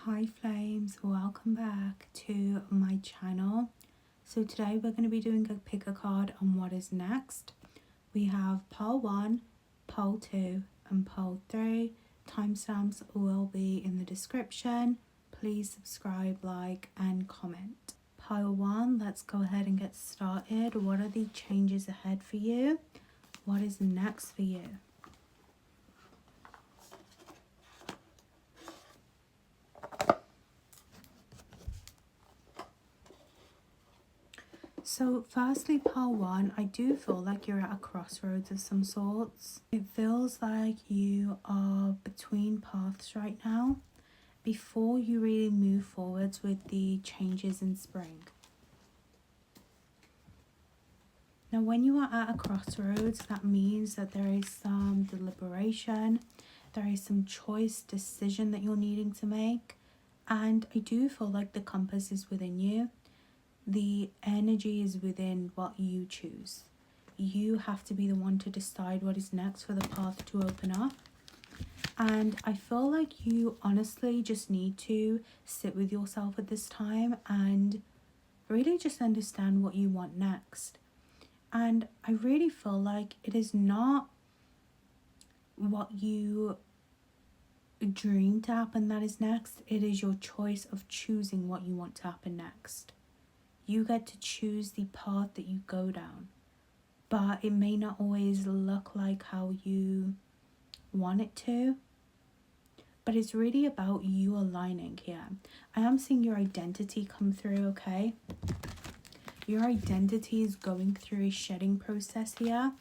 Hi flames, welcome back to my channel. So today we're going to be doing a pick a card on what is next. We have pile 1, pile 2 and pile 3. Timestamps will be in the description. Please subscribe, like and comment. Pile 1, let's go ahead and get started. What are the changes ahead for you? What is next for you? So firstly, pile 1, I do feel like you're at a crossroads of some sorts. It feels like you are between paths right now before you really move forwards with the changes in spring. Now when you are at a crossroads, that means that there is some deliberation, there is some choice, decision that you're needing to make, and I do feel like the compass is within you. The energy is within what you choose. You have to be the one to decide what is next for the path to open up. And I feel like you honestly just need to sit with yourself at this time and really just understand what you want next. And I really feel like it is not what you dream to happen that is next. It is your choice of choosing what you want to happen next. You get to choose the path that you go down, but it may not always look like how you want it to, but it's really about you aligning here. I am seeing your identity come through, okay? Your identity is going through a shedding process here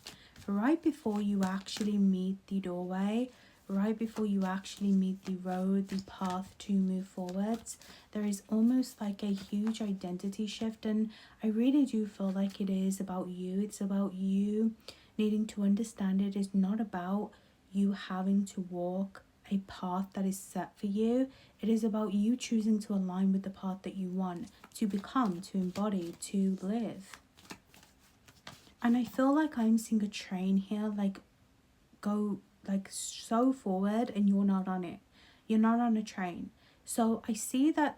right before you actually meet the doorway, right before you actually meet the road, the path to move forwards. There is almost like a huge identity shift, and I really do feel like it is about you. It's about you needing to understand it is not about you having to walk a path that is set for you. It is about you choosing to align with the path that you want to become, to embody, to live. And I feel like I'm seeing a train here go like so forward and you're not on it. You're not on a train. So I see that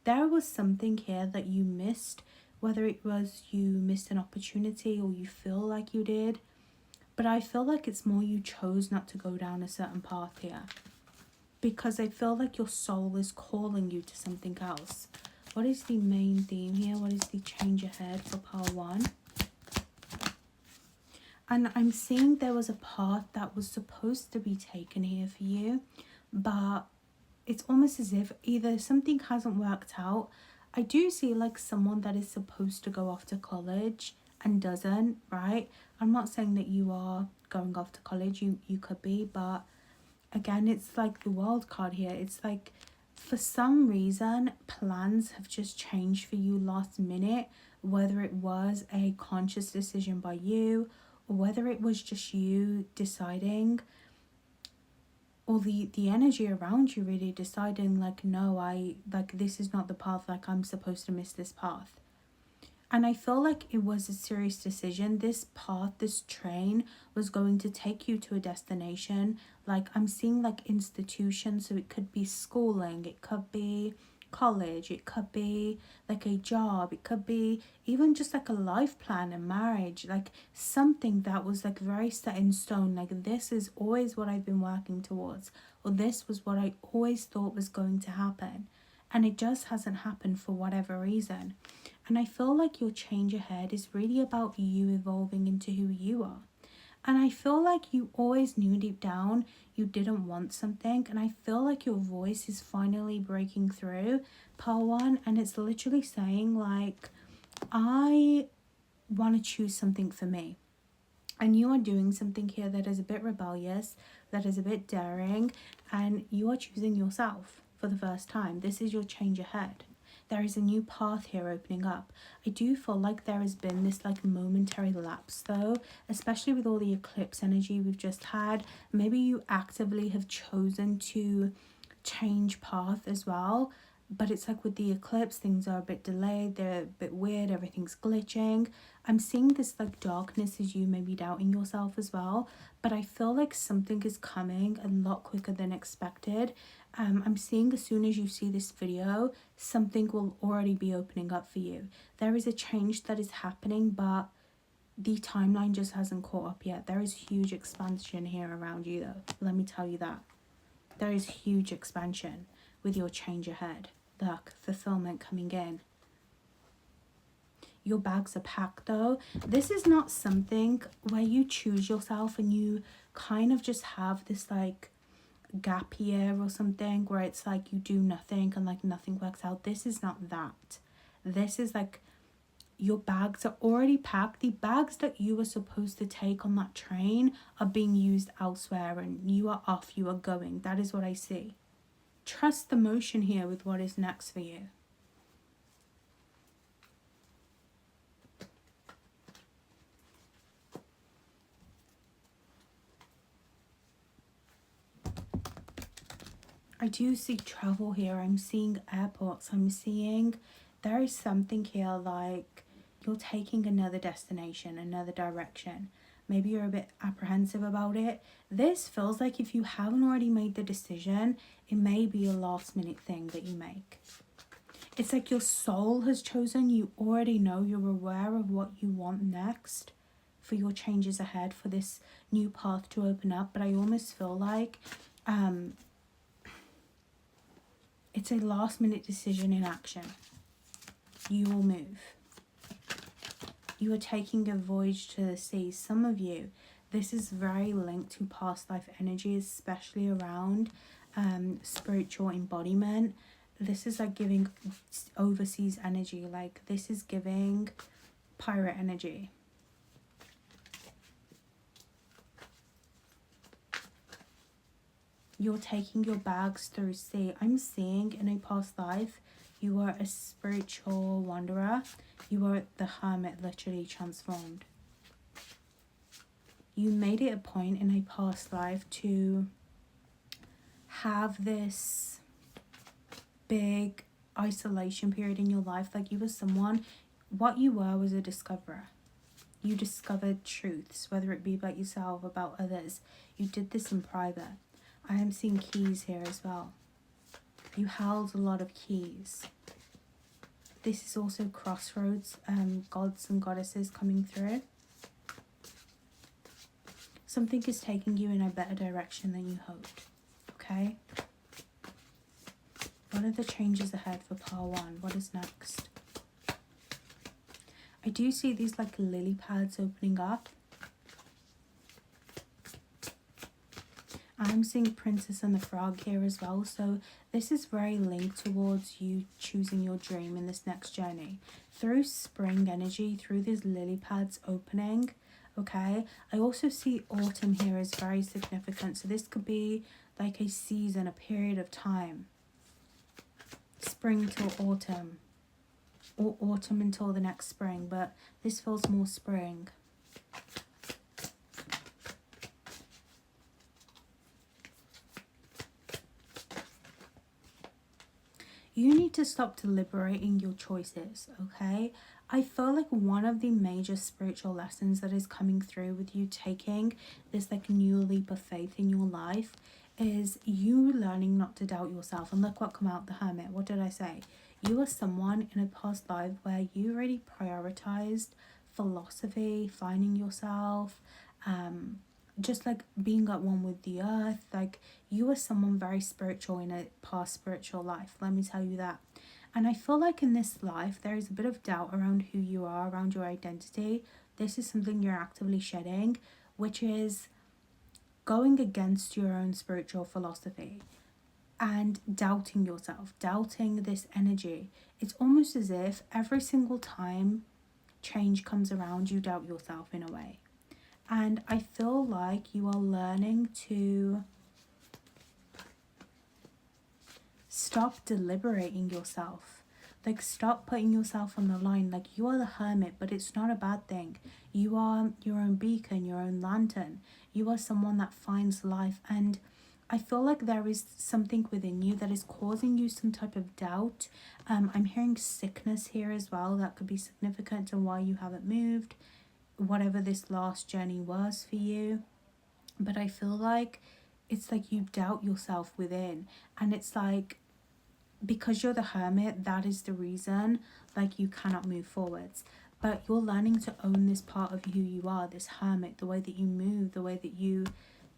there was something here that you missed, whether it was you missed an opportunity or you feel like you did. But I feel like it's more you chose not to go down a certain path here, because I feel like your soul is calling you to something else. What is the main theme here? What is the change ahead for pile 1? And I'm seeing there was a path that was supposed to be taken here for you, but it's almost as if either something hasn't worked out. I do see like someone that is supposed to go off to college and doesn't, right? I'm not saying that you are going off to college, you could be, but again, it's like the wild card here. It's like for some reason plans have just changed for you last minute, whether it was a conscious decision by you or whether it was just you deciding, or the energy around you really deciding like, no, this is not the path, like I'm supposed to miss this path. And I feel like it was a serious decision. This path, this train was going to take you to a destination. Like I'm seeing like institutions, so it could be schooling, it could be college, it could be like a job, it could be even just like a life plan, a marriage, like something that was like very set in stone. Like this is always what I've been working towards, or this was what I always thought was going to happen, and it just hasn't happened for whatever reason. And I feel like your change ahead is really about you evolving into who you are. And I feel like you always knew deep down you didn't want something. And I feel like your voice is finally breaking through, pile 1. And it's literally saying like, I want to choose something for me. And you are doing something here that is a bit rebellious, that is a bit daring. And you are choosing yourself for the first time. This is your change ahead. There is a new path here opening up. I do feel like there has been this like momentary lapse though, especially with all the eclipse energy we've just had. Maybe you actively have chosen to change path as well, but it's like with the eclipse things are a bit delayed, they're a bit weird, everything's glitching. I'm seeing this like darkness as you maybe doubting yourself as well, but I feel like something is coming a lot quicker than expected. I'm seeing as soon as you see this video, something will already be opening up for you. There is a change that is happening, but the timeline just hasn't caught up yet. There is huge expansion here around you though. Let me tell you that. There is huge expansion with your change ahead. Look, fulfillment coming in. Your bags are packed though. This is not something where you choose yourself and you kind of just have this like gap year or something where it's like you do nothing and like nothing works out. This is not that. This is like your bags are already packed. The bags that you were supposed to take on that train are being used elsewhere and you are off, you are going. That is what I see. Trust the motion here with what is next for you. I do see travel here. I'm seeing airports. I'm seeing there is something here like you're taking another destination, another direction. Maybe you're a bit apprehensive about it. This feels like if you haven't already made the decision, it may be a last minute thing that you make. It's like your soul has chosen. You already know, you're aware of what you want next for your changes ahead, for this new path to open up. But I almost feel like it's a last minute decision in action. You will move. You are taking a voyage to the sea. Some of you, this is very linked to past life energy, especially around spiritual embodiment. This is like giving overseas energy. Like this is giving pirate energy. You're taking your bags through sea. I'm seeing in a past life, you were a spiritual wanderer. You were the hermit, literally transformed. You made it a point in a past life to have this big isolation period in your life. Like you were someone, what you were was a discoverer. You discovered truths, whether it be about yourself, about others. You did this in private. I am seeing keys here as well. You held a lot of keys. This is also crossroads, gods and goddesses coming through. Something is taking you in a better direction than you hoped. Okay? What are the changes ahead for part 1? What is next? I do see these like lily pads opening up. I'm seeing Princess and the Frog here as well. So this is very linked towards you choosing your dream in this next journey. Through spring energy, through these lily pads opening, okay? I also see autumn here is very significant. So this could be like a season, a period of time. Spring till autumn. Or autumn until the next spring. But this feels more spring. You need to stop deliberating your choices, okay? I feel like one of the major spiritual lessons that is coming through with you taking this like new leap of faith in your life is you learning not to doubt yourself. And look what come out, the Hermit. What did I say? You are someone in a past life where you really prioritized philosophy, finding yourself, just like being at one with the earth. Like you were someone very spiritual in a past spiritual life, let me tell you that. And I feel like in this life there is a bit of doubt around who you are, around your identity. This is something you're actively shedding, which is going against your own spiritual philosophy and doubting yourself, doubting this energy. It's almost as if every single time change comes around, you doubt yourself in a way. And I feel like you are learning to stop deliberating yourself. Like stop putting yourself on the line. Like you are the hermit, but it's not a bad thing. You are your own beacon, your own lantern. You are someone that finds life. And I feel like there is something within you that is causing you some type of doubt. I'm hearing sickness here as well. That could be significant to why you haven't moved, whatever this last journey was for you. But I feel like it's like you doubt yourself within. And it's like, because you're the hermit, that is the reason like you cannot move forwards. But you're learning to own this part of who you are, this hermit, the way that you move, the way that you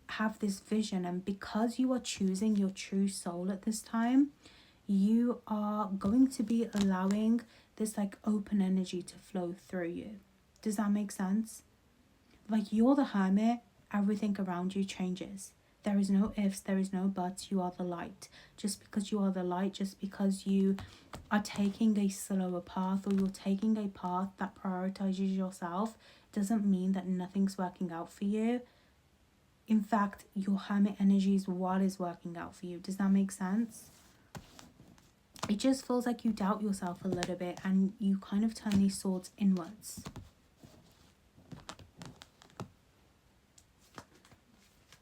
have this vision. And because you are choosing your true soul at this time, you are going to be allowing this like open energy to flow through you. Does that make sense? Like, you're the hermit, everything around you changes. There is no ifs, there is no buts. You are the light. Just because you are the light, just because you are taking a slower path, or you're taking a path that prioritizes yourself, doesn't mean that nothing's working out for you. In fact, your hermit energy is what is working out for you. Does that make sense? It just feels like you doubt yourself a little bit, and you kind of turn these swords inwards.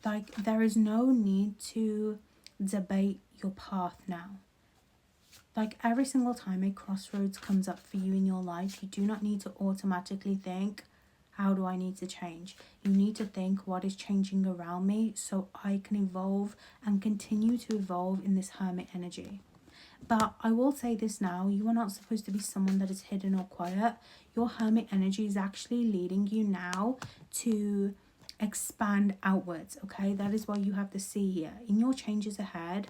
Like, there is no need to debate your path now. Like, every single time a crossroads comes up for you in your life, you do not need to automatically think, how do I need to change? You need to think, what is changing around me so I can evolve and continue to evolve in this hermit energy. But I will say this now, you are not supposed to be someone that is hidden or quiet. Your hermit energy is actually leading you now to expand outwards, okay? That is why you have the sea here. In your changes ahead,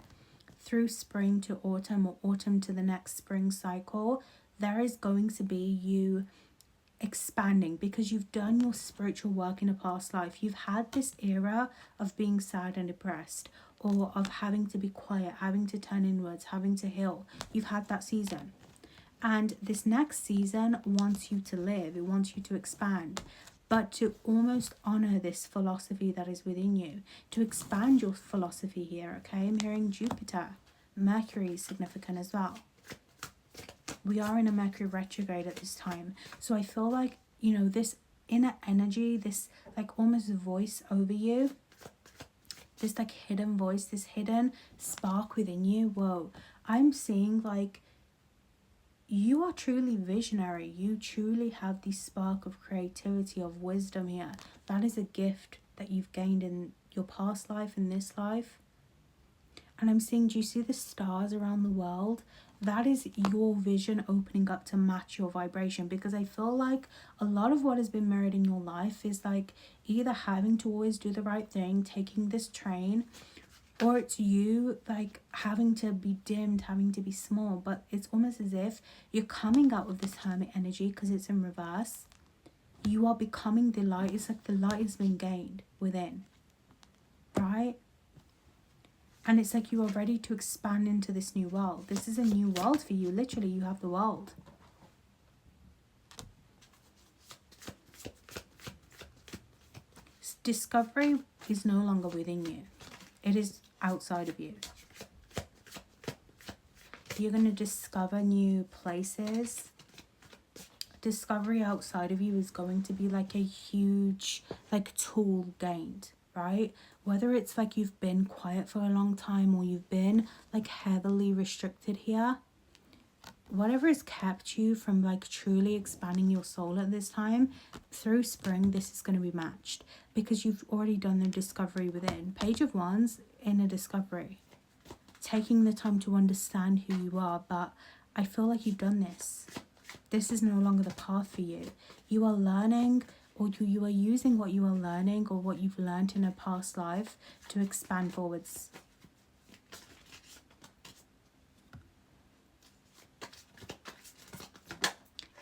through spring to autumn, or autumn to the next spring cycle, there is going to be you expanding, because you've done your spiritual work in a past life. You've had this era of being sad and depressed, or of having to be quiet, having to turn inwards, having to heal. You've had that season. And this next season wants you to live, it wants you to expand, but to almost honor this philosophy that is within you, to expand your philosophy here, okay? I'm hearing Jupiter. Mercury is significant as well. We are in a Mercury retrograde at this time. So I feel like, you know, this inner energy, this like almost voice over you, this like hidden voice, this hidden spark within you. Whoa, I'm seeing like you are truly visionary. You truly have this spark of creativity, of wisdom here. That is a gift that you've gained in your past life, in this life. And I'm seeing, do you see the stars around the world? That is your vision opening up to match your vibration. Because I feel like a lot of what has been mirrored in your life is like either having to always do the right thing, taking this train, or it's you like having to be dimmed, having to be small. But it's almost as if you're coming out of this hermit energy, because it's in reverse. You are becoming the light. It's like the light has been gained within, right? And it's like you are ready to expand into this new world. This is a new world for you. Literally, you have the world. Discovery is no longer within you. It is outside of you. You're going to discover new places. Discovery outside of you is going to be like a huge like tool gained, right? Whether it's like you've been quiet for a long time, or you've been like heavily restricted here, whatever has kept you from like truly expanding your soul at this time, through spring this is going to be matched, because you've already done the discovery within. Page of Wands in a discovery, taking the time to understand who you are. But I feel like you've done this. This is no longer the path for you. You are learning, or you are using what you are learning, or what you've learned in a past life, to expand forwards.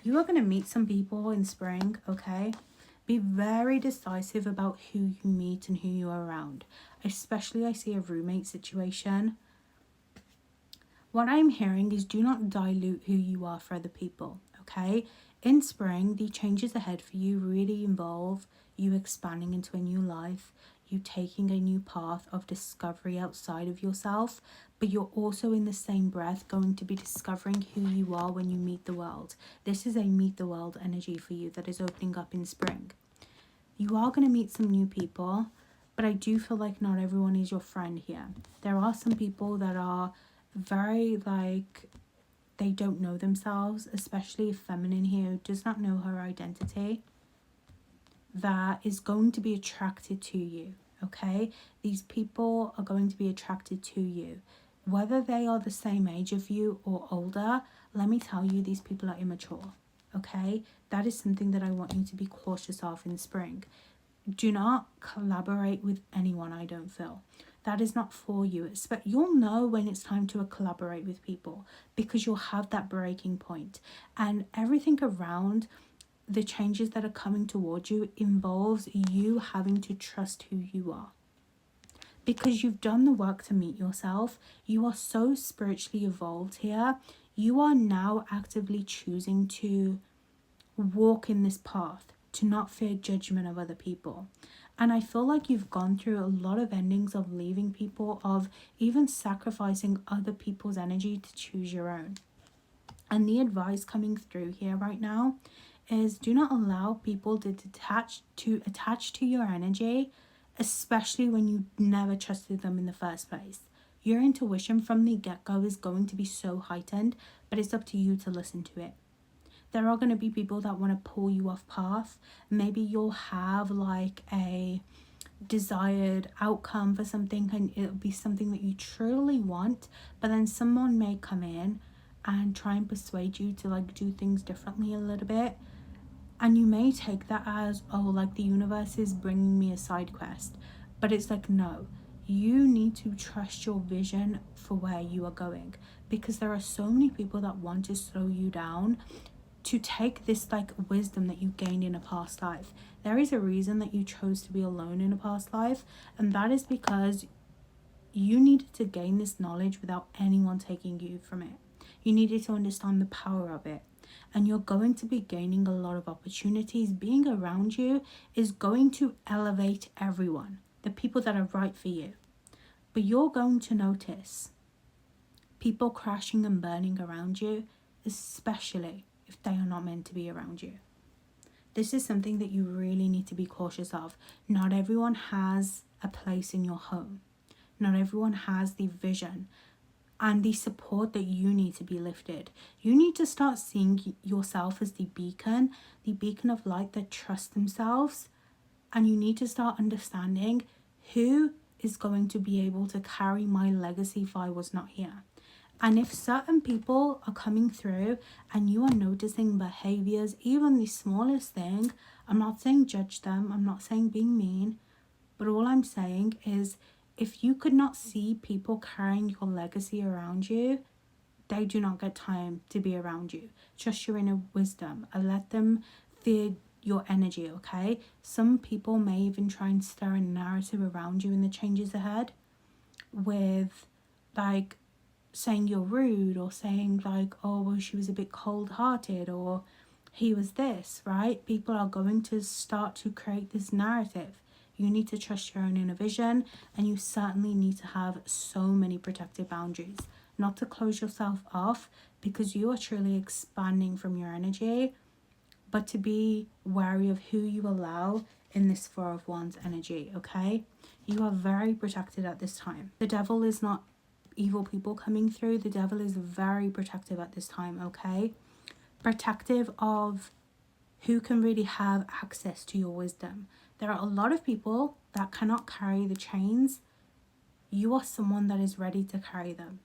You are going to meet some people in spring, okay? Be very decisive about who you meet and who you are around. Especially I see a roommate situation. What I'm hearing is, do not dilute who you are for other people, okay? In spring, the changes ahead for you really involve you expanding into a new life, you taking a new path of discovery outside of yourself, but you're also in the same breath going to be discovering who you are when you meet the world. This is a meet the world energy for you that is opening up in spring. You are going to meet some new people, but I do feel like not everyone is your friend here. There are some people that are very like, they don't know themselves, especially a feminine here who does not know her identity, that is going to be attracted to you, okay? These people are going to be attracted to you. Whether they are the same age of you or older, let me tell you, these people are immature, okay? That is something that I want you to be cautious of in spring. Do not collaborate with anyone, I don't feel. That is not for you. You'll know when it's time to collaborate with people because you'll have that breaking point. And everything around the changes that are coming towards you involves you having to trust who you are. Because you've done the work to meet yourself. You are so spiritually evolved here. You are now actively choosing to walk in this path, to not fear judgment of other people. And I feel like you've gone through a lot of endings of leaving people, of even sacrificing other people's energy to choose your own. And the advice coming through here right now is do not allow people to attach to your energy, especially when you never trusted them in the first place. Your intuition from the get-go is going to be so heightened, but it's up to you to listen to it. There are going to be people that want to pull you off path. Maybe you'll have like a desired outcome for something and it'll be something that you truly want, but then someone may come in and try and persuade you to like do things differently a little bit, and you may take that as, oh, like the universe is bringing me a side quest. But it's like, no, you need to trust your vision for where you are going, because there are so many people that want to slow you down to take this like wisdom that you gained in a past life. There is a reason that you chose to be alone in a past life, and that is because you needed to gain this knowledge without anyone taking you from it. You needed to understand the power of it, and you're going to be gaining a lot of opportunities. Being around you is going to elevate everyone, the people that are right for you. But you're going to notice people crashing and burning around you, especially if they are not meant to be around you. This is something that you really need to be cautious of. Not everyone has a place in your home. Not everyone has the vision and the support that you need to be lifted. You need to start seeing yourself as the beacon of light that trusts themselves. And you need to start understanding who is going to be able to carry my legacy if I was not here. And if certain people are coming through and you are noticing behaviors, even the smallest thing, I'm not saying judge them, I'm not saying being mean, but all I'm saying is if you could not see people carrying your legacy around you, they do not get time to be around you. Trust your inner wisdom and let them feed your energy, okay? Some people may even try and stir a narrative around you in the changes ahead with like saying you're rude, or saying like, oh, well, she was a bit cold-hearted, or he was this, right? People are going to start to create this narrative. You need to trust your own inner vision, and you certainly need to have so many protective boundaries. Not to close yourself off, because you are truly expanding from your energy, but to be wary of who you allow in this Four of Wands energy, okay? You are very protected at this time. The devil is not evil people coming through. The devil is very protective at this time, okay? Protective of who can really have access to your wisdom. There are a lot of people that cannot carry the chains. You are someone that is ready to carry them.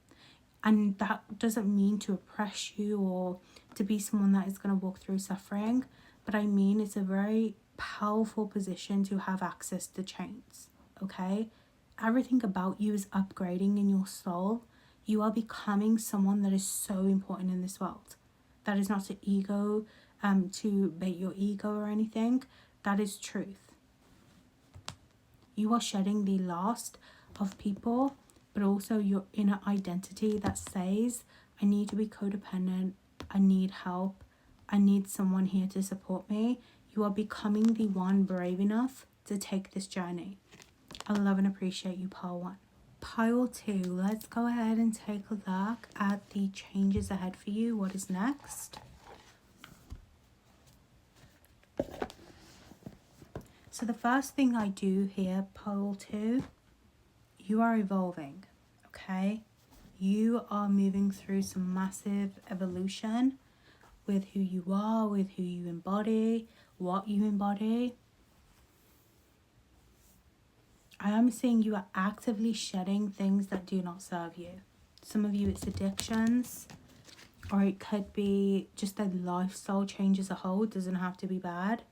And that doesn't mean to oppress you or to be someone that is going to walk through suffering. But I mean, it's a very powerful position to have access to chains, okay? Everything about you is upgrading in your soul. You are becoming someone that is so important in this world. That is not to bait your ego or anything. That is truth. You are shedding the last of people, but also your inner identity that says, I need to be codependent, I need help, I need someone here to support me. You are becoming the one brave enough to take this journey. I love and appreciate you, pile 1. Pile 2, let's go ahead and take a look at the changes ahead for you. What is next? So the first thing I do here, pile 2, you are evolving, okay? You are moving through some massive evolution with who you are, with who you embody, what you embody. I am seeing you are actively shedding things that do not serve you. Some of you it's addictions, or it could be just a lifestyle change as a whole. It doesn't have to be bad.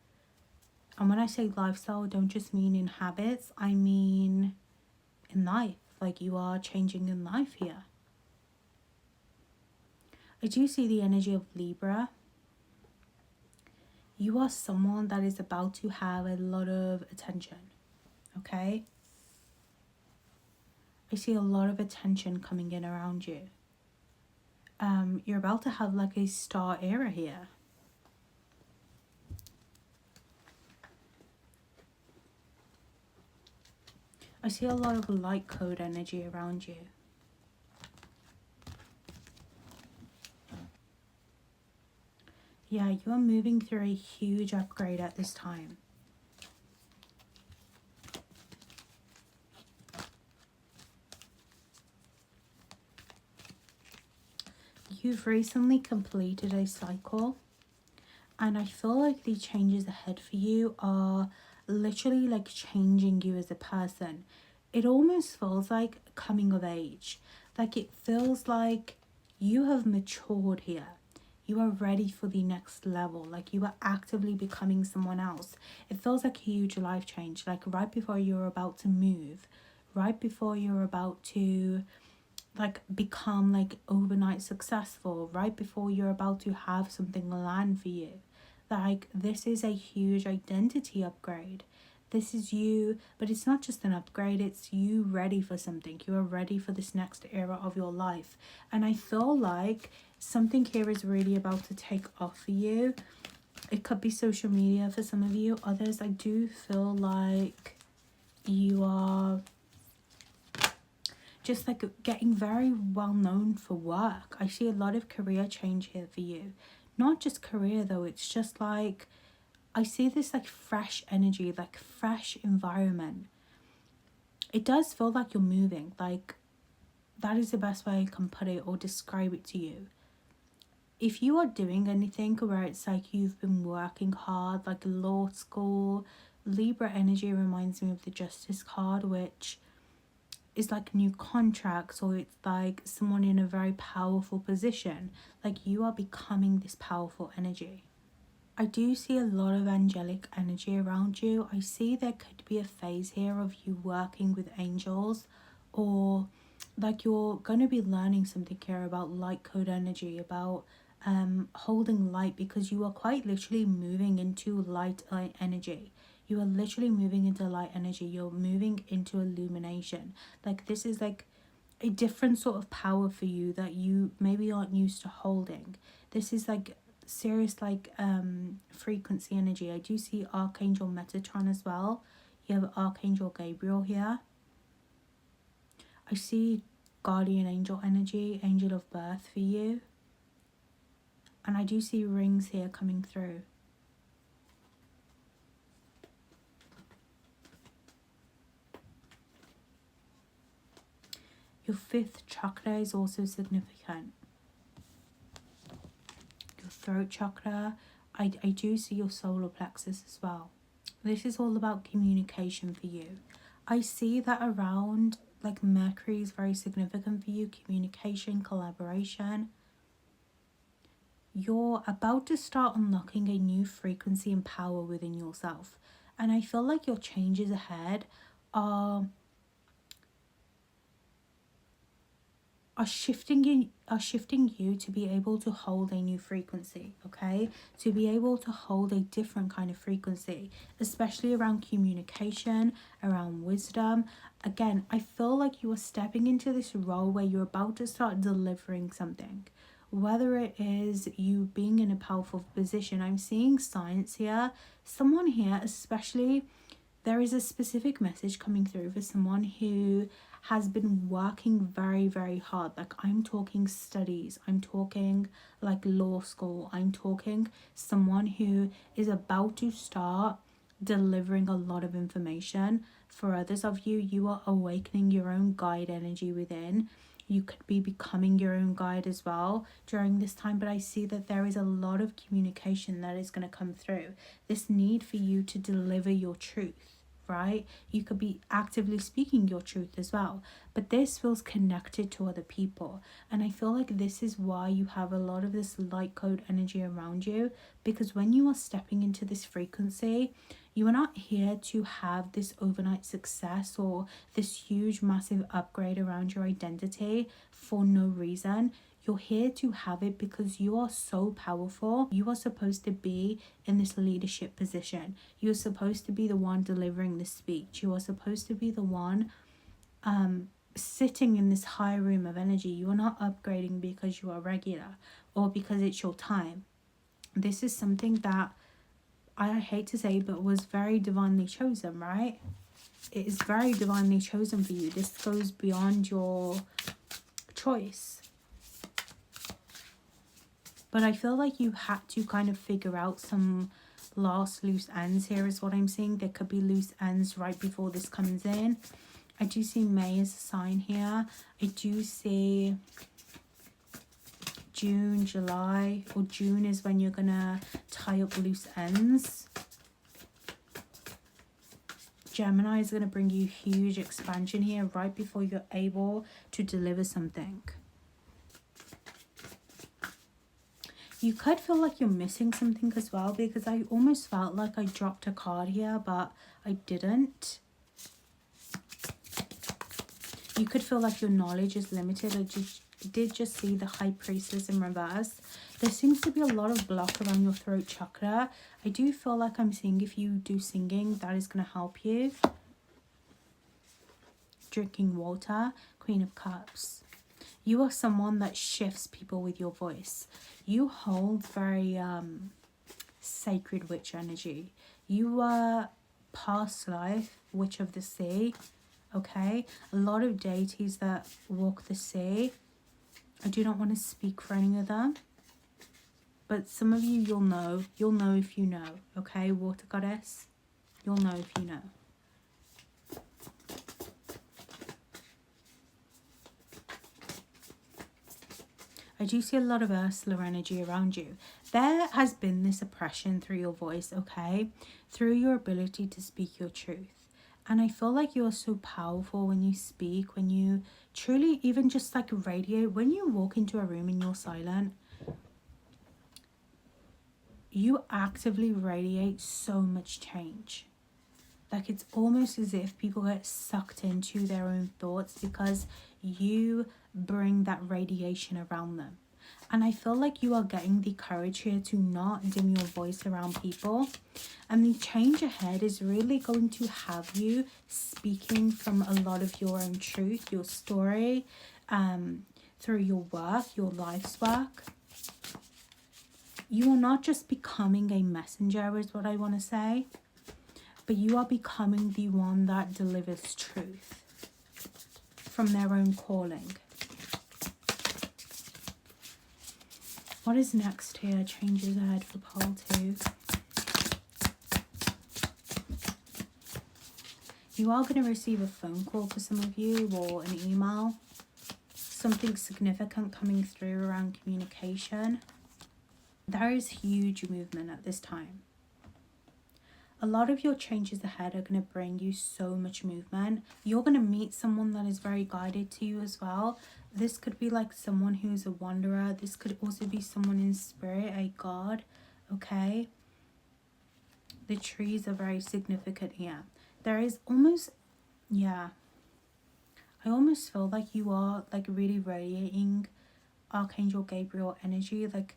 And when I say lifestyle, I don't just mean in habits, I mean in life. Like you are changing in life here. I do see the energy of Libra. You are someone that is about to have a lot of attention, okay? I see a lot of attention coming in around you. You're about to have like a star era here. I see a lot of light code energy around you. Yeah, you are moving through a huge upgrade at this time. You've recently completed a cycle, and I feel like the changes ahead for you are literally like changing you as a person. It almost feels like coming of age. Like it feels like you have matured here. You are ready for the next level. Like you are actively becoming someone else. It feels like a huge life change. Like right before you're about to move, right before you're about to like become like overnight successful, right before you're about to have something land for you. Like this is a huge identity upgrade. This is you, but it's not just an upgrade, it's you ready for something. You are ready for this next era of your life. And I feel like something here is really about to take off for you. It could be social media for some of you. Others, I do feel like you are just like getting very well known for work. I see a lot of career change here for you. Not just career though, it's just like I see this like fresh energy, like fresh environment. It does feel like you're moving. Like that is the best way I can put it or describe it to you. If you are doing anything where it's like you've been working hard, like law school, Libra energy reminds me of the Justice card, which is like new contracts, or it's like someone in a very powerful position. Like you are becoming this powerful energy. I do see a lot of angelic energy around you. I see there could be a phase here of you working with angels, or like you're going to be learning something here about light code energy, about holding light, because you are quite literally moving into light energy. You are literally moving into light energy. You're moving into illumination. Like this is like a different sort of power for you that you maybe aren't used to holding. This is like serious like frequency energy. I do see Archangel Metatron as well. You have Archangel Gabriel here. I see guardian angel energy, angel of birth for you. And I do see rings here coming through. Your fifth chakra is also significant. Your throat chakra, I do see your solar plexus as well. This is all about communication for you. I see that around like Mercury is very significant for you, communication, collaboration. You're about to start unlocking a new frequency and power within yourself. And I feel like your changes ahead are shifting you to be able to hold a new frequency, okay? To be able to hold a different kind of frequency, especially around communication, around wisdom. Again, I feel like you are stepping into this role where you're about to start delivering something. Whether it is you being in a powerful position, I'm seeing science here. Someone here, especially, there is a specific message coming through for someone who has been working very, very hard. Like I'm talking studies, I'm talking like law school, I'm talking someone who is about to start delivering a lot of information. For others of you, you are awakening your own guide energy within. You could be becoming your own guide as well during this time, but I see that there is a lot of communication that is going to come through. This need for you to deliver your truth, right? You could be actively speaking your truth as well, but this feels connected to other people. And I feel like this is why you have a lot of this light code energy around you, because when you are stepping into this frequency, you are not here to have this overnight success or this huge massive upgrade around your identity for no reason. You're here to have it because you are so powerful. You are supposed to be in this leadership position. You're supposed to be the one delivering the speech. You are supposed to be the one sitting in this high room of energy. You are not upgrading because you are regular or because it's your time. This is something that I hate to say, but was very divinely chosen, right? It is very divinely chosen for you. This goes beyond your choice. But I feel like you had to kind of figure out some last loose ends here is what I'm seeing. There could be loose ends right before this comes in. I do see May as a sign here. I do see June, July, or June is when you're going to tie up loose ends. Gemini is going to bring you huge expansion here right before you're able to deliver something. You could feel like you're missing something as well, because I almost felt like I dropped a card here, but I didn't. You could feel like your knowledge is limited. I did just see the High Priestess in reverse. There seems to be a lot of block around your throat chakra. I do feel like I'm seeing if you do singing, that is going to help you. Drinking water, Queen of Cups. You are someone that shifts people with your voice. You hold very sacred witch energy. You are past life, Witch of the Sea. Okay? A lot of deities that walk the sea. I do not want to speak for any of them. But some of you, you'll know. You'll know if you know. Okay? Water goddess. You'll know if you know. I do see a lot of Ursula energy around you. There has been this oppression through your voice, okay? Through your ability to speak your truth. And I feel like you're so powerful when you speak, when you truly even just like radiate. When you walk into a room and you're silent, you actively radiate so much change. Like it's almost as if people get sucked into their own thoughts because you bring that radiation around them. And I feel like you are getting the courage here to not dim your voice around people. And the change ahead is really going to have you speaking from a lot of your own truth, your story, through your work, your life's work. You are not just becoming a messenger is what I want to say. But you are becoming the one that delivers truth from their own calling. What is next here? Changes ahead for pole 2. You are going to receive a phone call for some of you, or an email. Something significant coming through around communication. There is huge movement at this time. A lot of your changes ahead are going to bring you so much movement. You're going to meet someone that is very guided to you as well. This could be like someone who's a wanderer. This could also be someone in spirit, a god. Okay? The trees are very significant here. There is almost, yeah. I almost feel like you are like really radiating Archangel Gabriel energy. Like,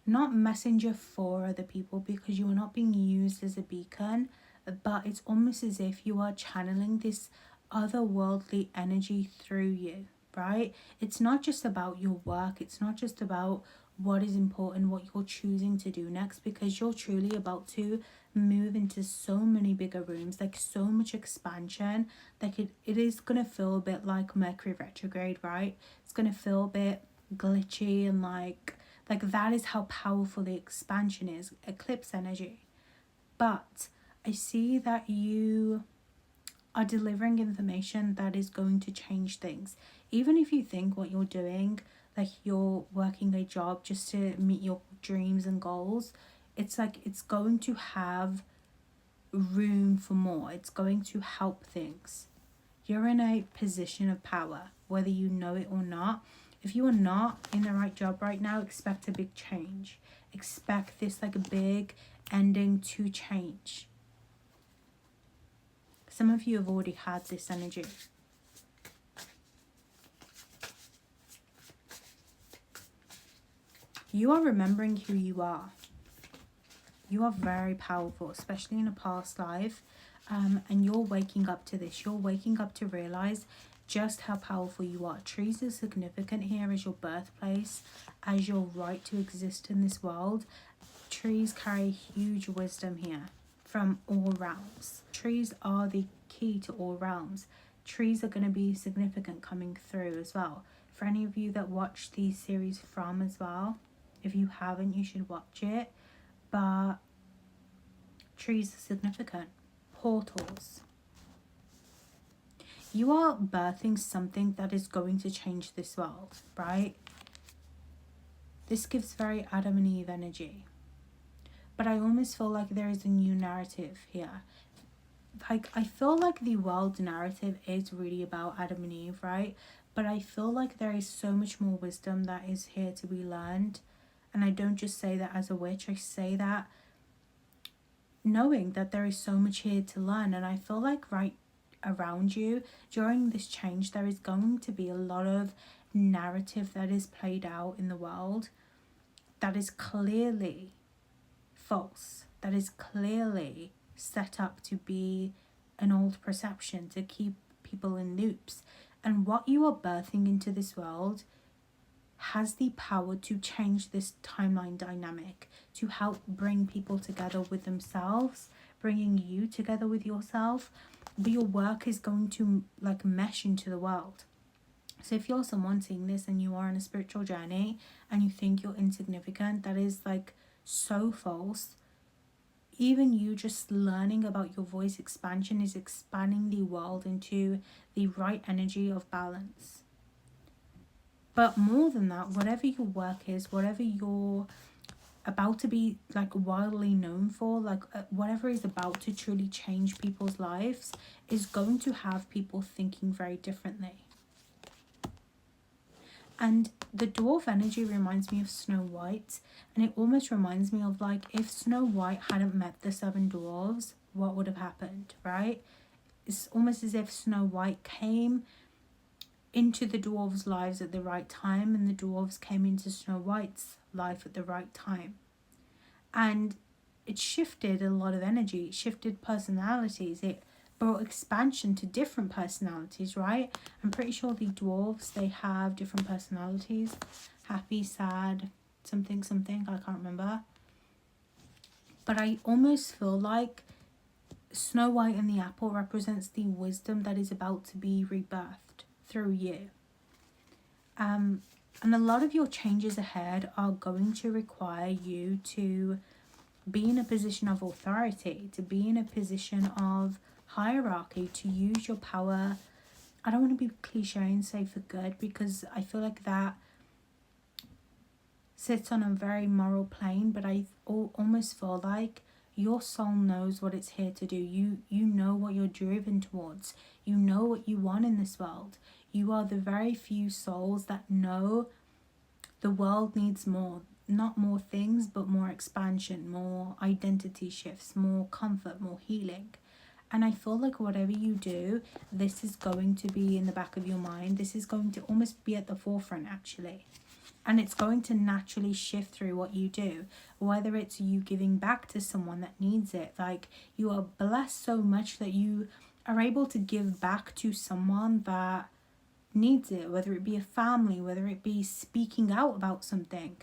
not messenger for other people, because you are not being used as a beacon, but it's almost as if you are channeling this otherworldly energy through you, right? It's not just about your work. It's not just about what is important, what you're choosing to do next, because you're truly about to move into so many bigger rooms, like so much expansion. Like it is going to feel a bit like Mercury retrograde, right? It's going to feel a bit glitchy and like that is how powerful the expansion is, eclipse energy. But I see that you are delivering information that is going to change things. Even if you think what you're doing, like you're working a job just to meet your dreams and goals, it's like it's going to have room for more. It's going to help things. You're in a position of power, whether you know it or not. If you are not in the right job right now, expect a big change. Expect this like a big ending to change. Some of you have already had this energy. You are remembering who you are. You are very powerful, especially in a past life. And you're waking up to this. You're waking up to realize just how powerful you are. Trees are significant here as your birthplace, as your right to exist in this world. Trees carry huge wisdom here from all realms. Trees are the key to all realms. Trees are going to be significant coming through as well. For any of you that watch the series From as well, if you haven't, you should watch it. But trees are significant. Portals. You are birthing something that is going to change this world, right? This gives very Adam and Eve energy. But I almost feel like there is a new narrative here. Like, I feel like the world narrative is really about Adam and Eve, right? But I feel like there is so much more wisdom that is here to be learned. And I don't just say that as a witch. I say that knowing that there is so much here to learn. And I feel like right around you during this change, there is going to be a lot of narrative that is played out in the world that is clearly false, that is clearly set up to be an old perception, to keep people in loops. And what you are birthing into this world has the power to change this timeline dynamic, to help bring people together with themselves, bringing you together with yourself. But your work is going to like mesh into the world. So if you're someone seeing this and you are on a spiritual journey and you think you're insignificant, that is like so false. Even you just learning about your voice expansion is expanding the world into the right energy of balance. But more than that, whatever your work is, whatever you're about to be like wildly known for, like whatever is about to truly change people's lives, is going to have people thinking very differently. And the dwarf energy reminds me of Snow White, and it almost reminds me of like if Snow White hadn't met the 7 dwarves, what would have happened, right? It's almost as if Snow White came into the dwarves' lives at the right time, and the dwarves came into Snow White's life at the right time. And it shifted a lot of energy, it shifted personalities, it brought expansion to different personalities, right? I'm pretty sure the dwarves, they have different personalities. Happy, sad, something, I can't remember. But I almost feel like Snow White and the apple represents the wisdom that is about to be rebirthed through you. And a lot of your changes ahead are going to require you to be in a position of authority, to be in a position of hierarchy, to use your power. I don't want to be cliche and say for good, because I feel like that sits on a very moral plane, but I almost feel like your soul knows what it's here to do. You know what you're driven towards. You know what you want in this world. You are the very few souls that know the world needs more. Not more things, but more expansion, more identity shifts, more comfort, more healing. And I feel like whatever you do, this is going to be in the back of your mind. This is going to almost be at the forefront, actually. And it's going to naturally shift through what you do, whether it's you giving back to someone that needs it. Like, you are blessed so much that you are able to give back to someone that needs it, whether it be a family, whether it be speaking out about something.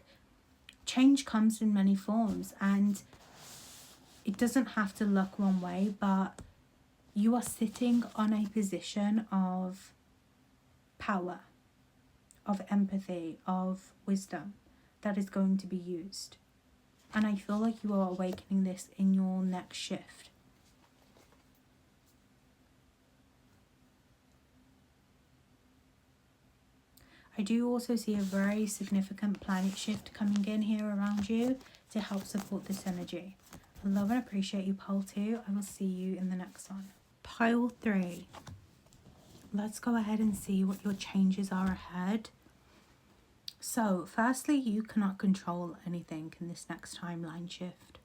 Change comes in many forms, and it doesn't have to look one way, but you are sitting on a position of power, of empathy, of wisdom that is going to be used. And I feel like you are awakening this in your next shift. I do also see a very significant planet shift coming in here around you to help support this energy. I love and appreciate you, pile 2. I will see you in the next one. Pile 3. Let's go ahead and see what your changes are ahead. So, firstly, you cannot control anything in this next timeline shift.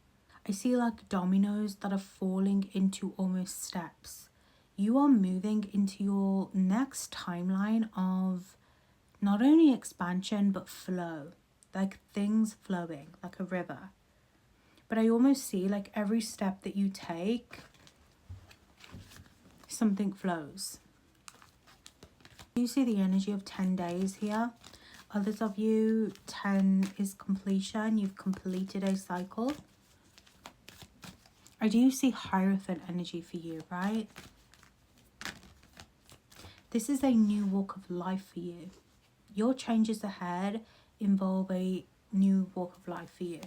I see like dominoes that are falling into almost steps. You are moving into your next timeline of not only expansion but flow, like things flowing like a river. But I almost see like every step that you take, something flows. You see the energy of 10 days here. Others of you, 10 is completion. You've completed a cycle. I do see Hierophant energy for you, right? This is a new walk of life for you. Your changes ahead involve a new walk of life for you.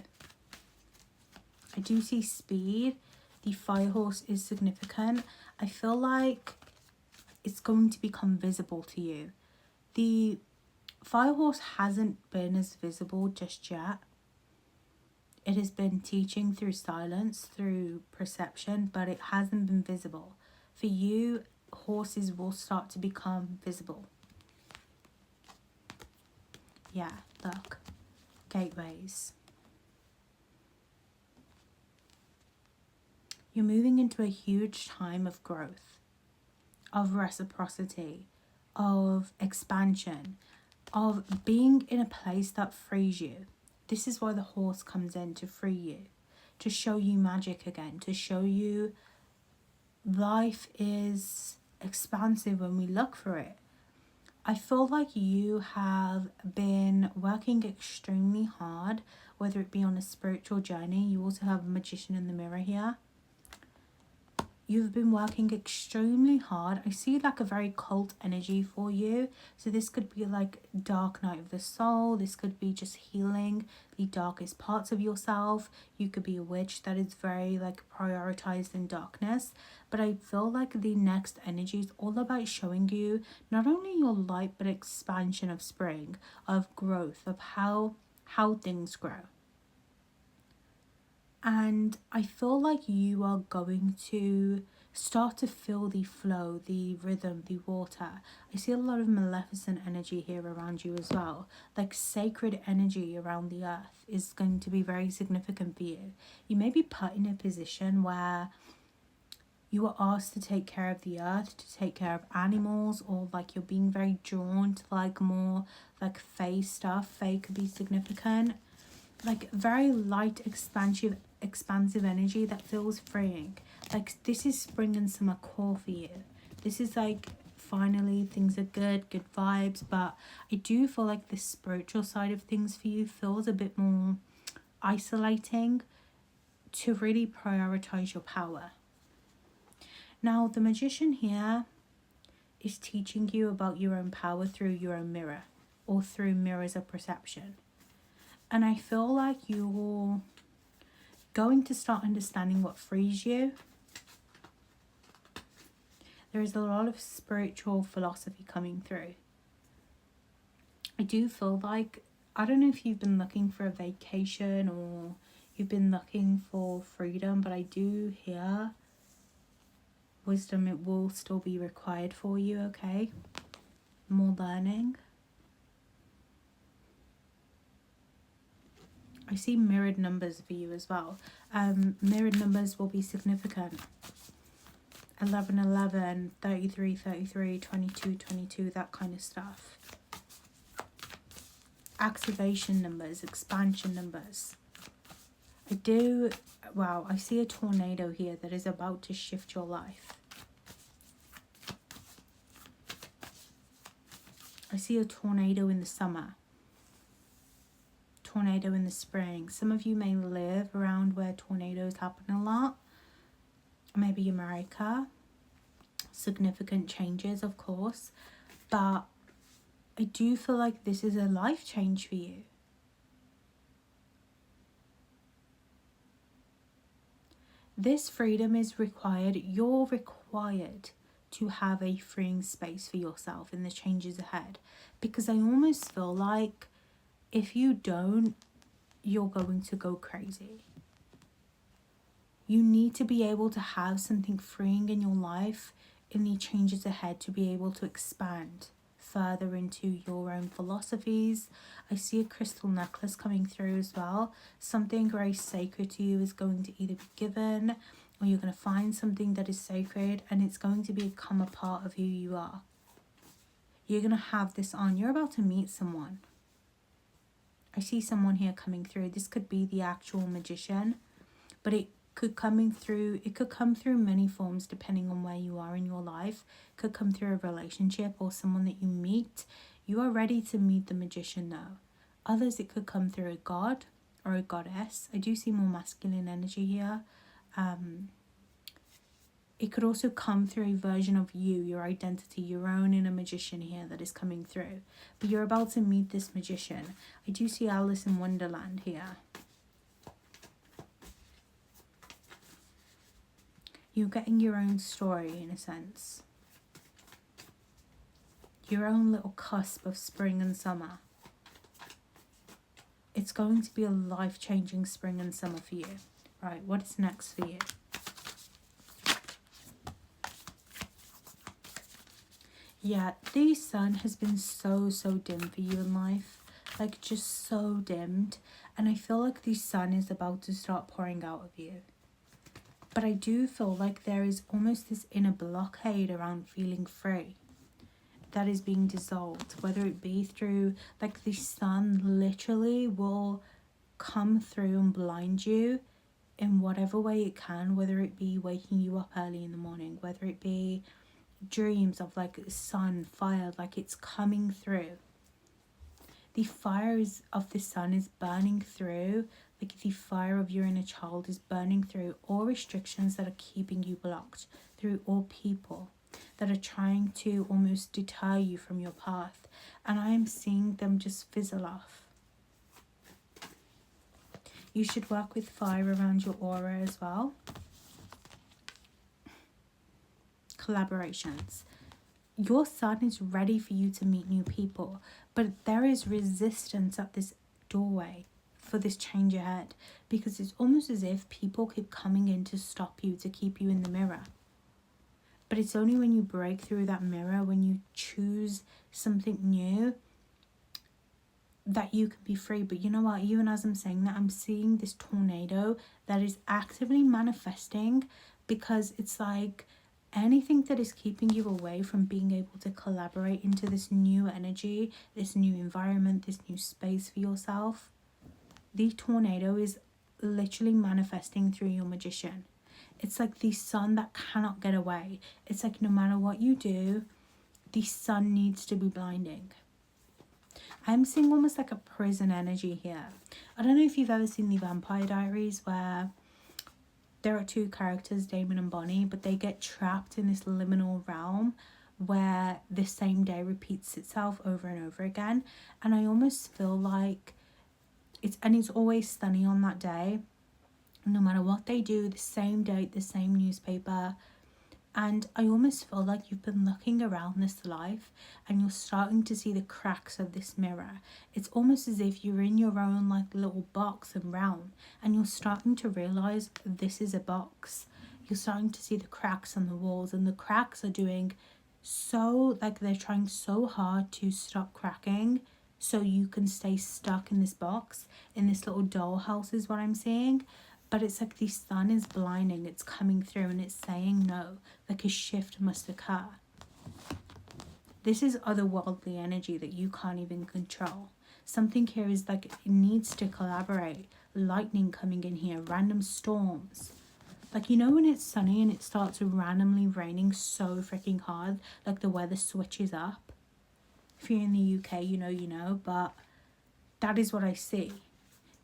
I do see speed. The fire horse is significant. I feel like it's going to become visible to you. The fire horse hasn't been as visible just yet. It has been teaching through silence, through perception, but it hasn't been visible. For you, horses will start to become visible. Yeah, look. Gateways. You're moving into a huge time of growth, of reciprocity, of expansion, of being in a place that frees you. This is why the horse comes in, to free you, to show you magic again, to show you life is expansive when we look for it. I feel like you have been working extremely hard, whether it be on a spiritual journey. You also have a magician in the mirror here. You've been working extremely hard. I see like a very cult energy for you. So this could be like dark night of the soul. This could be just healing the darkest parts of yourself. You could be a witch that is very like prioritized in darkness. But I feel like the next energy is all about showing you not only your light, but expansion of spring, of growth, of how things grow. And I feel like you are going to start to feel the flow, the rhythm, the water. I see a lot of maleficent energy here around you as well. Like sacred energy around the earth is going to be very significant for you. You may be put in a position where you are asked to take care of the earth, to take care of animals, or like you're being very drawn to like more like fae stuff. Fae could be significant. Like very light, expansive energy that feels freeing. Like this is spring and summer core for you. This is like finally things are good vibes, but I do feel like the spiritual side of things for you feels a bit more isolating to really prioritize your power. Now the magician here is teaching you about your own power through your own mirror, or through mirrors of perception. And I feel like you're going to start understanding what frees you. There is a lot of spiritual philosophy coming through. I do feel like, I don't know if you've been looking for a vacation or you've been looking for freedom, but I do hear wisdom, it will still be required for you, okay? More learning. I see mirrored numbers for you as well. Mirrored numbers will be significant. 11, 11, 33, 33, 22, 22, that kind of stuff. Activation numbers, expansion numbers. I see a tornado here that is about to shift your life. I see a tornado in the summer. Tornado in the spring. Some of you may live around where tornadoes happen a lot. Maybe America. Significant changes, of course. But I do feel like this is a life change for you. This freedom is required. You're required to have a freeing space for yourself in the changes ahead. Because I almost feel like if you don't, you're going to go crazy. You need to be able to have something freeing in your life in the changes ahead to be able to expand further into your own philosophies. I see a crystal necklace coming through as well. Something very sacred to you is going to either be given, or you're going to find something that is sacred and it's going to become a part of who you are. You're going to have this on. You're about to meet someone. I see someone here coming through. This could be the actual magician, but it could come through many forms depending on where you are in your life. It could come through a relationship or someone that you meet. You are ready to meet the magician though. Others, it could come through a god or a goddess. I do see more masculine energy here. It could also come through a version of you, your identity, your own inner magician here that is coming through. But you're about to meet this magician. I do see Alice in Wonderland here. You're getting your own story in a sense. Your own little cusp of spring and summer. It's going to be a life-changing spring and summer for you. Right, what is next for you? Yeah, the sun has been so dim for you in life. Like, just so dimmed. And I feel like the sun is about to start pouring out of you. But I do feel like there is almost this inner blockade around feeling free that is being dissolved. Whether it be through, like, the sun literally will come through and blind you in whatever way it can. Whether it be waking you up early in the morning. Whether it be dreams of like sun, fire, like it's coming through. The fire of the sun is burning through, like the fire of your inner child is burning through all restrictions that are keeping you blocked, through all people that are trying to almost deter you from your path. And I am seeing them just fizzle off. You should work with fire around your aura as well. Collaborations. Your sun is ready for you to meet new people, but there is resistance at this doorway for this change ahead, because it's almost as if people keep coming in to stop you, to keep you in the mirror. But it's only when you break through that mirror, when you choose something new, that you can be free. But you know what, even as I'm saying that, I'm seeing this tornado that is actively manifesting, because it's like anything that is keeping you away from being able to collaborate into this new energy, this new environment, this new space for yourself, the tornado is literally manifesting through your magician. It's like the sun that cannot get away. It's like no matter what you do, the sun needs to be blinding. I'm seeing almost like a prison energy here. I don't know if you've ever seen the Vampire Diaries, where there are two characters, Damon and Bonnie, but they get trapped in this liminal realm where the same day repeats itself over and over again. And I almost feel like it's always sunny on that day. No matter what they do, the same date, the same newspaper. And I almost feel like you've been looking around this life and you're starting to see the cracks of this mirror. It's almost as if you're in your own like little box and realm, and you're starting to realize this is a box. You're starting to see the cracks on the walls, and the cracks are doing so, like they're trying so hard to stop cracking so you can stay stuck in this box, in this little dollhouse is what I'm seeing. But it's like the sun is blinding, it's coming through and it's saying no, like a shift must occur. This is otherworldly energy that you can't even control. Something here is like it needs to collaborate. Lightning coming in here, random storms. Like, you know when it's sunny and it starts randomly raining so freaking hard, like the weather switches up? If you're in the UK, you know, but that is what I see.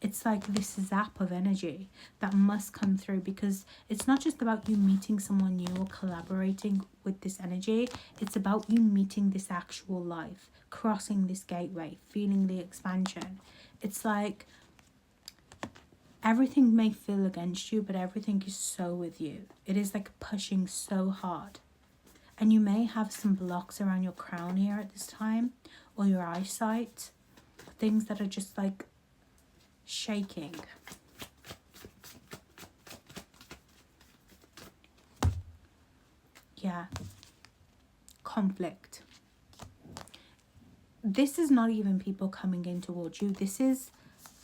It's like this zap of energy that must come through, because it's not just about you meeting someone new or collaborating with this energy. It's about you meeting this actual life, crossing this gateway, feeling the expansion. It's like everything may feel against you, but everything is so with you. It is like pushing so hard. And you may have some blocks around your crown here at this time, or your eyesight. Things that are just like shaking. Yeah. Conflict. This is not even people coming in towards you. This is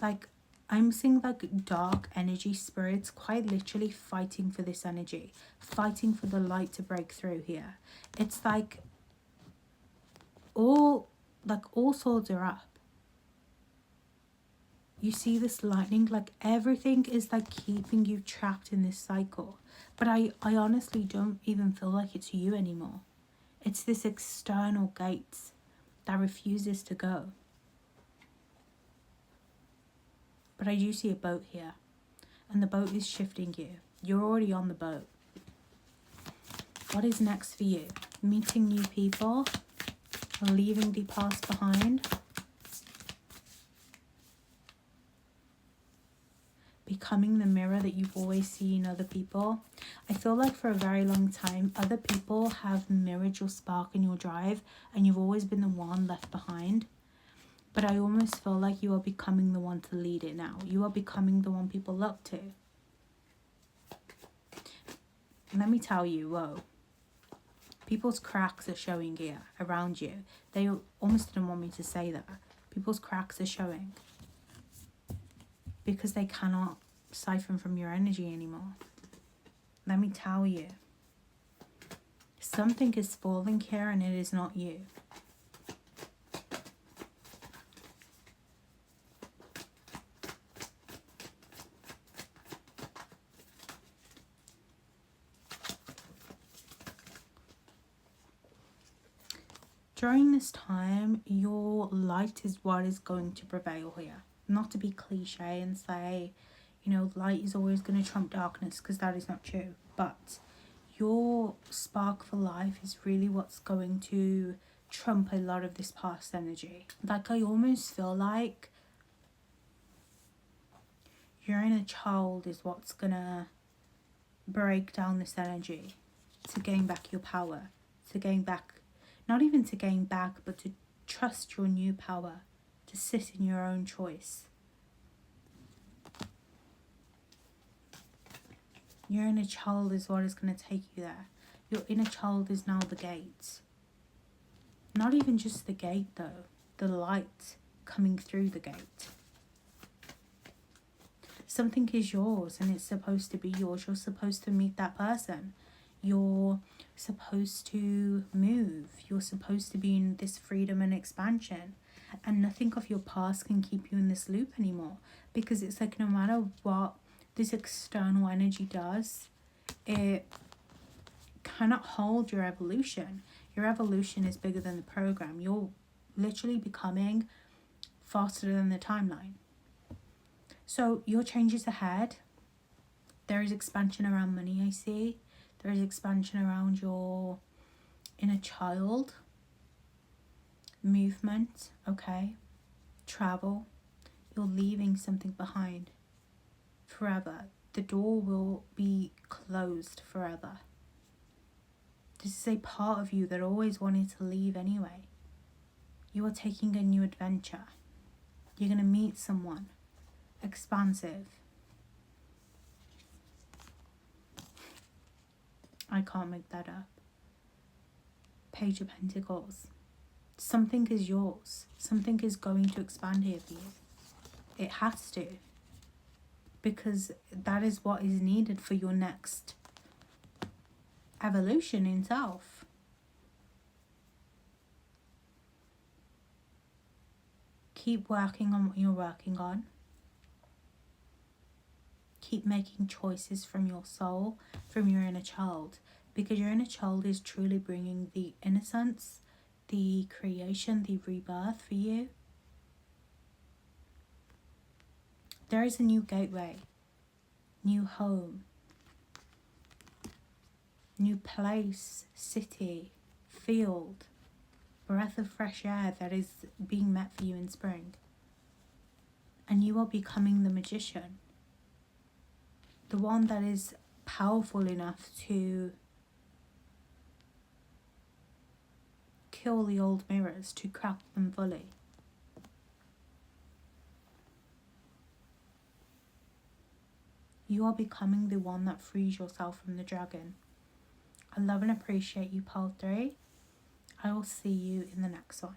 like, I'm seeing like dark energy spirits quite literally fighting for this energy, fighting for the light to break through here. It's like all swords are up. You see this lightning, like everything is like keeping you trapped in this cycle. But I honestly don't even feel like it's you anymore. It's this external gate that refuses to go. But I do see a boat here. And the boat is shifting you. You're already on the boat. What is next for you? Meeting new people, leaving the past behind, becoming the mirror that you've always seen other people. I feel like for a very long time, other people have mirrored your spark and your drive, and you've always been the one left behind. But I almost feel like you are becoming the one to lead it now. You are becoming the one people look to. Let me tell you, whoa. People's cracks are showing here around you. They almost didn't want me to say that. People's cracks are showing. Because they cannot siphon from your energy anymore. Let me tell you. Something is falling here and it is not you. During this time, your light is what is going to prevail here. Not to be cliche and say, you know, light is always going to trump darkness, because that is not true. But your spark for life is really what's going to trump a lot of this past energy. Like, I almost feel like your inner child is what's going to break down this energy to gain back your power, to gain back, not even to gain back, but to trust your new power, to sit in your own choice. Your inner child is what is going to take you there. Your inner child is now the gate. Not even just the gate though, the light coming through the gate. Something is yours and it's supposed to be yours. You're supposed to meet that person. You're supposed to move. You're supposed to be in this freedom and expansion. And nothing of your past can keep you in this loop anymore. Because it's like no matter what this external energy does, it cannot hold your evolution. Your evolution is bigger than the program. You're literally becoming faster than the timeline. So your changes ahead. There is expansion around money, I see. There is expansion around your inner child. Movement, okay. Travel. You're leaving something behind forever. The door will be closed forever. This is a part of you that always wanted to leave anyway. You are taking a new adventure. You're going to meet someone expansive. I can't make that up. Page of Pentacles. Something is yours. Something is going to expand here for you. It has to. Because that is what is needed for your next evolution in self. Keep working on what you're working on. Keep making choices from your soul, from your inner child. Because your inner child is truly bringing the innocence, the creation, the rebirth for you. There is a new gateway, new home, new place, city, field, breath of fresh air that is being met for you in spring. And you are becoming the magician. The one that is powerful enough to kill the old mirrors, to crack them fully. You are becoming the one that frees yourself from the dragon. I love and appreciate you, pile 3. I will see you in the next one.